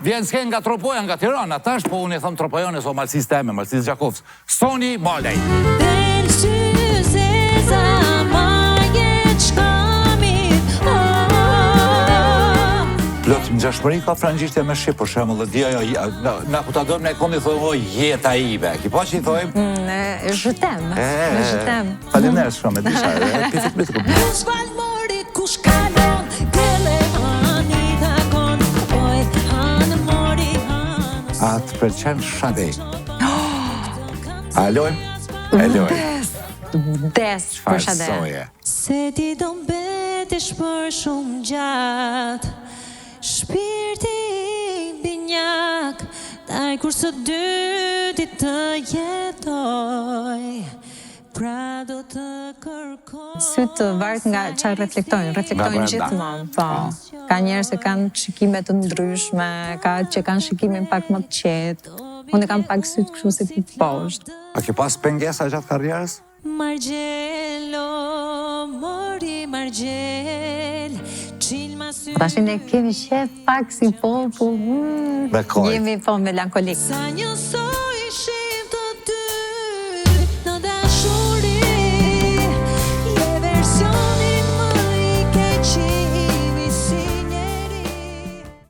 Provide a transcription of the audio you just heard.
vjen s'ken nga Tropoja, nga Tirana, tash, po unë e thëmë Tropojane, so Malsis teme, Malsis Gjakovës. Soni Malej. Plot ngjashmëri ka frangishte me Shqip, për shembull, dhe dia na ku ta dëm ne komi thonë o jeta ime. Ki pa që i thojmë? Je t'aime. Faleminderit shumë, disha. Pifit me të A të pëlqen Shadej? Aloj? Vdes për Shadej. Se ti do mbetesh për shumë gjatë, shpirti binjak, taj kur së dyti të jetoj, pra do të kërkoj. Sytë varet nga çfarë reflektojnë gjithmonë, po. Ka njerëz që kanë shikime të ndryshme, ka që kanë shikimin pak më të qetë. Unë kam pak sytë kështu si të poshtë. A ke pas pengesa gjatë karrierës? Margjelo, mori margjel, qilma sy... Tashin e kemi qef pak si po, jemi po melankolik. Sa një sot